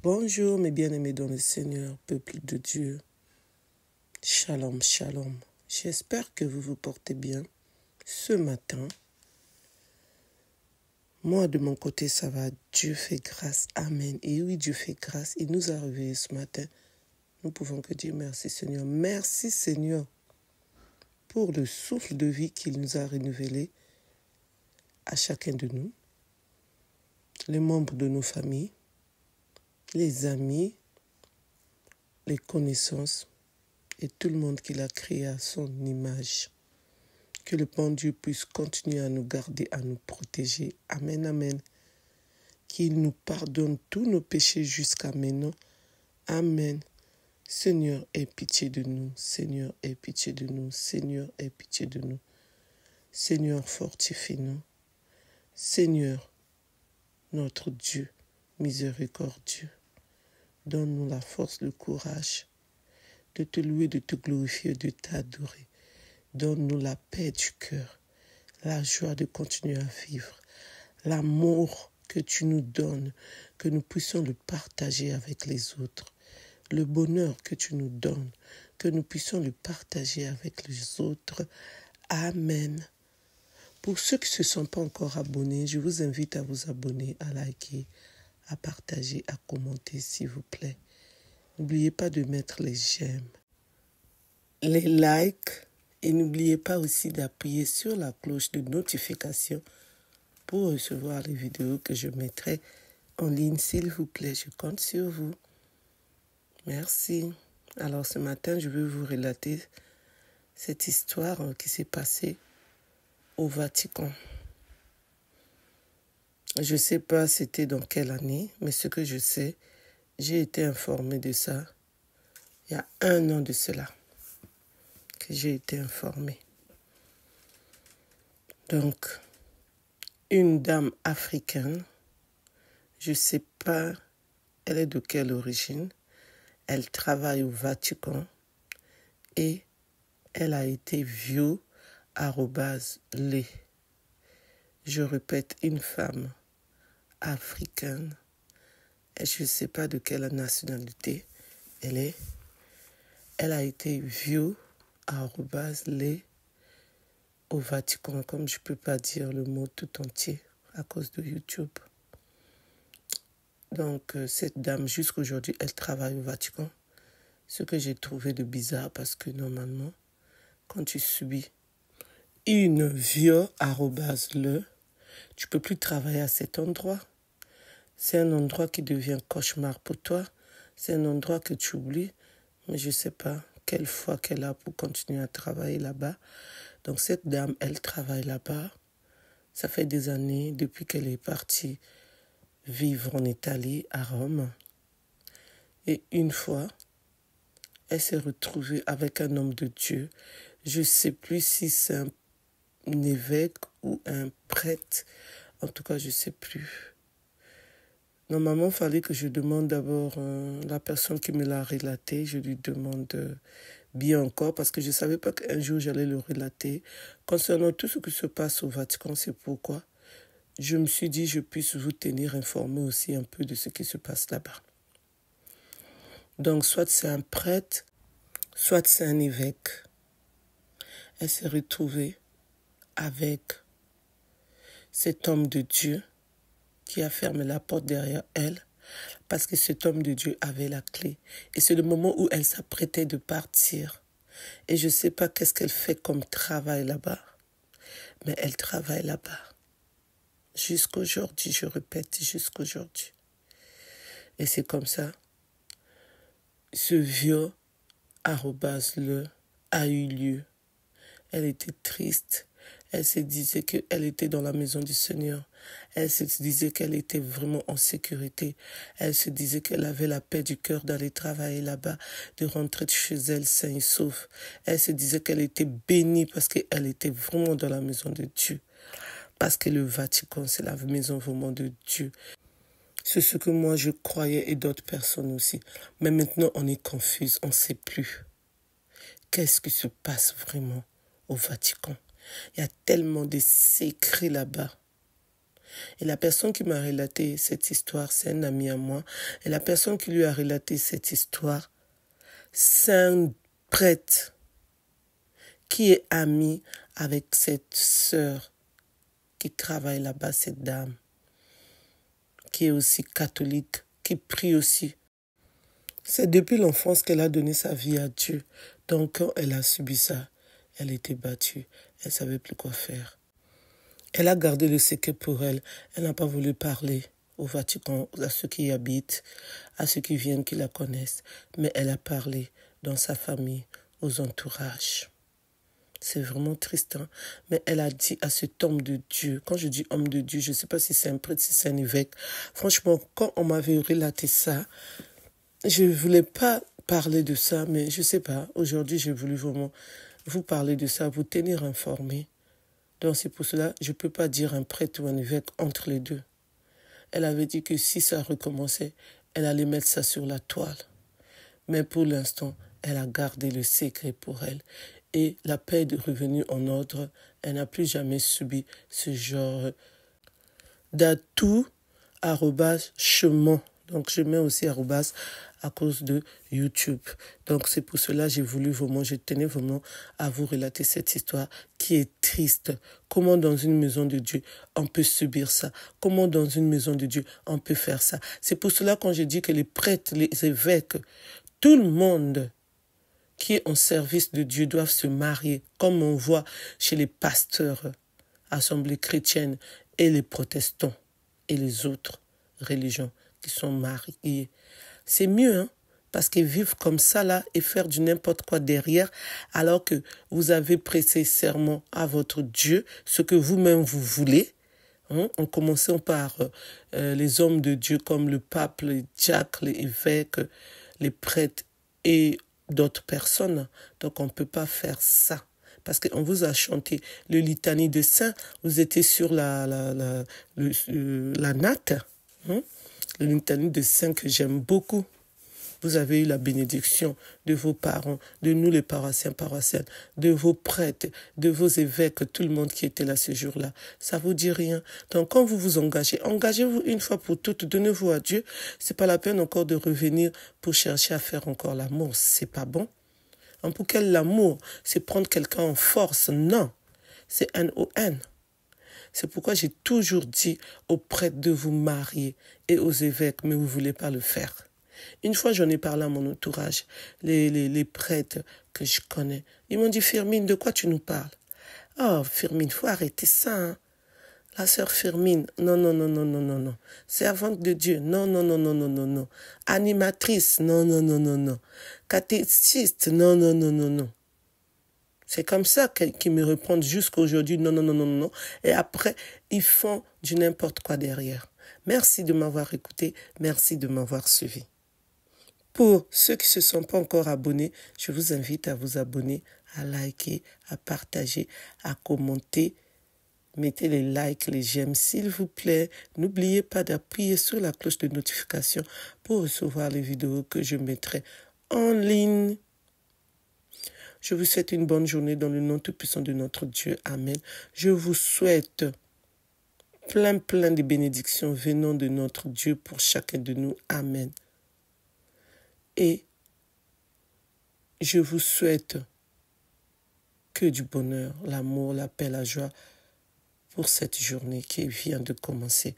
Bonjour mes bien-aimés dans le Seigneur, peuple de Dieu. Shalom, shalom. J'espère que vous vous portez bien ce matin. Moi, de mon côté, ça va. Dieu fait grâce. Amen. Et oui, Dieu fait grâce. Il nous a réveillés ce matin. Nous pouvons que dire merci Seigneur. Merci Seigneur pour le souffle de vie qu'il nous a renouvelé à chacun de nous, les membres de nos familles, les amis, les connaissances et tout le monde qu'il a créé à son image. Que le bon Dieu puisse continuer à nous garder, à nous protéger. Amen, amen. Qu'il nous pardonne tous nos péchés jusqu'à maintenant. Amen. Seigneur, aie pitié de nous. Seigneur, aie pitié de nous. Seigneur, aie pitié de nous. Seigneur, fortifie-nous. Seigneur, notre Dieu, miséricordieux, donne-nous la force, le courage de te louer, de te glorifier, de t'adorer. Donne-nous la paix du cœur, la joie de continuer à vivre, l'amour que tu nous donnes, que nous puissions le partager avec les autres, le bonheur que tu nous donnes, que nous puissions le partager avec les autres. Amen. Pour ceux qui ne se sont pas encore abonnés, je vous invite à vous abonner, à liker, à partager, à commenter, s'il vous plaît. N'oubliez pas de mettre les j'aime, les likes, et n'oubliez pas aussi d'appuyer sur la cloche de notification pour recevoir les vidéos que je mettrai en ligne, s'il vous plaît. Je compte sur vous. Merci. Alors ce matin, je vais vous relater cette histoire qui s'est passée au Vatican. Je ne sais pas c'était dans quelle année, mais ce que je sais, j'ai été informée de ça il y a 1 an de cela que j'ai été informée. Donc, une dame africaine, je ne sais pas elle est de quelle origine, elle travaille au Vatican et elle a été vieux@le. Je répète, une femme africaine, et je ne sais pas de quelle nationalité elle est. Elle a été vieux@le au Vatican, comme je ne peux pas dire le mot tout entier à cause de YouTube. Donc, cette dame, jusqu'aujourd'hui, elle travaille au Vatican. Ce que j'ai trouvé de bizarre, parce que normalement, quand tu subis une vieux@le, tu ne peux plus travailler à cet endroit. C'est un endroit qui devient cauchemar pour toi. C'est un endroit que tu oublies. Mais je ne sais pas quelle foi qu'elle a pour continuer à travailler là-bas. Donc cette dame, elle travaille là-bas. Ça fait des années depuis qu'elle est partie vivre en Italie, à Rome. Et une fois, elle s'est retrouvée avec un homme de Dieu. Je ne sais plus si c'est un évêque ou un prêtre. En tout cas, je ne sais plus. Normalement, il fallait que je demande d'abord la personne qui me l'a relaté. Je lui demande bien encore, parce que je ne savais pas qu'un jour j'allais le relater. Concernant tout ce qui se passe au Vatican, c'est pourquoi je me suis dit je puisse vous tenir informé aussi un peu de ce qui se passe là-bas. Donc, soit c'est un prêtre, soit c'est un évêque. Elle s'est retrouvée avec cet homme de Dieu qui a fermé la porte derrière elle parce que cet homme de Dieu avait la clé. Et c'est le moment où elle s'apprêtait de partir. Et je ne sais pas qu'est-ce qu'elle fait comme travail là-bas, mais elle travaille là-bas. Jusqu'aujourd'hui, je répète, jusqu'aujourd'hui. Et c'est comme ça. Ce vieux @le a eu lieu. Elle était triste. Elle se disait qu'elle était dans la maison du Seigneur. Elle se disait qu'elle était vraiment en sécurité. Elle se disait qu'elle avait la paix du cœur d'aller travailler là-bas, de rentrer chez elle saine et sauve. Elle se disait qu'elle était bénie parce qu'elle était vraiment dans la maison de Dieu. Parce que le Vatican, c'est la maison vraiment de Dieu. C'est ce que moi je croyais et d'autres personnes aussi. Mais maintenant, on est confuse, on ne sait plus. Qu'est-ce qui se passe vraiment au Vatican? Il y a tellement de secrets là-bas. Et la personne qui m'a relaté cette histoire, c'est un ami à moi. Et la personne qui lui a relaté cette histoire, c'est un prêtre qui est ami avec cette sœur qui travaille là-bas, cette dame, qui est aussi catholique, qui prie aussi. C'est depuis l'enfance qu'elle a donné sa vie à Dieu. Donc quand elle a subi ça, elle était battue. Elle ne savait plus quoi faire. Elle a gardé le secret pour elle. Elle n'a pas voulu parler au Vatican, à ceux qui y habitent, à ceux qui viennent, qui la connaissent. Mais elle a parlé dans sa famille, aux entourages. C'est vraiment triste, hein? Mais elle a dit à cet homme de Dieu, quand je dis homme de Dieu, je ne sais pas si c'est un prêtre, si c'est un évêque. Franchement, quand on m'avait relaté ça, je ne voulais pas parler de ça, mais je ne sais pas. Aujourd'hui, j'ai voulu vraiment vous parler de ça, vous tenir informé. Donc c'est pour cela, je ne peux pas dire un prêtre ou un évêque entre les deux. Elle avait dit que si ça recommençait, elle allait mettre ça sur la toile. Mais pour l'instant, elle a gardé le secret pour elle. Et la paix est revenue en ordre. Elle n'a plus jamais subi ce genre d'atout, chemin. Donc je mets aussi arrobas à cause de YouTube. Donc c'est pour cela que je tenais vraiment à vous relater cette histoire qui est triste. Comment dans une maison de Dieu, on peut subir ça? Comment dans une maison de Dieu, on peut faire ça? C'est pour cela quand je dis que les prêtres, les évêques, tout le monde qui est en service de Dieu doivent se marier, comme on voit chez les pasteurs, assemblées chrétiennes et les protestants et les autres religions qui sont mariés. C'est mieux, hein, parce qu'ils vivent comme ça là et faire du n'importe quoi derrière, alors que vous avez prêté serment à votre Dieu, ce que vous-même vous voulez. En commençant par les hommes de Dieu comme le pape, les diacres, les évêques, les prêtres et d'autres personnes. Donc on ne peut pas faire ça. Parce qu'on vous a chanté le litanie de saints, vous étiez sur la natte. Le litanie de saints que j'aime beaucoup. Vous avez eu la bénédiction de vos parents, de nous les paroissiennes, de vos prêtres, de vos évêques, tout le monde qui était là ce jour-là. Ça vous dit rien. Donc quand vous vous engagez, engagez-vous une fois pour toutes, donnez-vous à Dieu. C'est pas la peine encore de revenir pour chercher à faire encore l'amour. C'est pas bon. Pour quel l'amour? C'est prendre quelqu'un en force? Non. C'est N-O-N. C'est pourquoi j'ai toujours dit aux prêtres de vous marier et aux évêques, mais vous ne voulez pas le faire. Une fois, j'en ai parlé à mon entourage, les prêtres que je connais. Ils m'ont dit, Firmine, de quoi tu nous parles? Oh, Firmine, il faut arrêter ça. Hein. La sœur Firmine, non. Servante de Dieu, non. Animatrice, non. Catéchiste, non. C'est comme ça qu'ils me répondent jusqu'à aujourd'hui, non. Et après, ils font du n'importe quoi derrière. Merci de m'avoir écouté, merci de m'avoir suivi. Pour ceux qui ne se sont pas encore abonnés, je vous invite à vous abonner, à liker, à partager, à commenter. Mettez les likes, les j'aime, s'il vous plaît. N'oubliez pas d'appuyer sur la cloche de notification pour recevoir les vidéos que je mettrai en ligne. Je vous souhaite une bonne journée dans le nom tout-puissant de notre Dieu. Amen. Je vous souhaite plein de bénédictions venant de notre Dieu pour chacun de nous. Amen. Et je vous souhaite que du bonheur, l'amour, la paix, la joie pour cette journée qui vient de commencer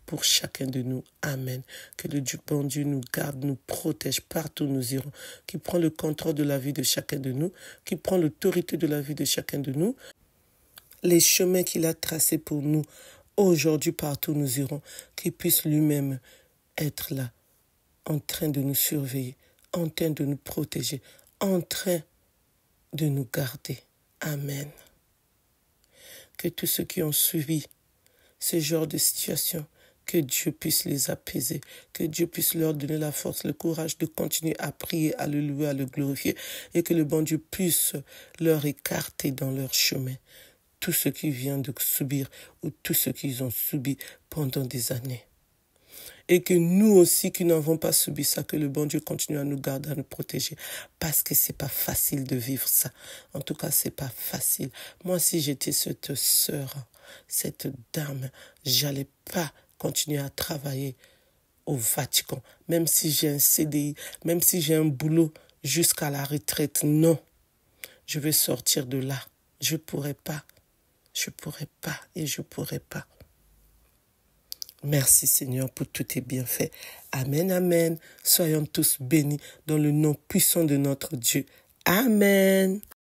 pour chacun de nous. Amen. Que le bon Dieu nous garde, nous protège partout où nous irons, qui prend le contrôle de la vie de chacun de nous, qui prend l'autorité de la vie de chacun de nous, les chemins qu'il a tracés pour nous aujourd'hui partout où nous irons, qu'il puisse lui-même être là, en train de nous surveiller, en train de nous protéger, en train de nous garder. Amen. Que tous ceux qui ont suivi ce genre de situation, que Dieu puisse les apaiser, que Dieu puisse leur donner la force, le courage de continuer à prier, à le louer, à le glorifier, et que le bon Dieu puisse leur écarter dans leur chemin tout ce qu'ils viennent de subir ou tout ce qu'ils ont subi pendant des années. Et que nous aussi qui n'avons pas subi ça, que le bon Dieu continue à nous garder, à nous protéger. Parce que c'est pas facile de vivre ça. En tout cas, c'est pas facile. Moi, si j'étais cette sœur, cette dame, j'allais pas continuer à travailler au Vatican, même si j'ai un CDI, même si j'ai un boulot jusqu'à la retraite. Non, je vais sortir de là. Je pourrais pas et je pourrais pas. Merci Seigneur pour tous tes bienfaits. Amen, amen. Soyons tous bénis dans le nom puissant de notre Dieu. Amen.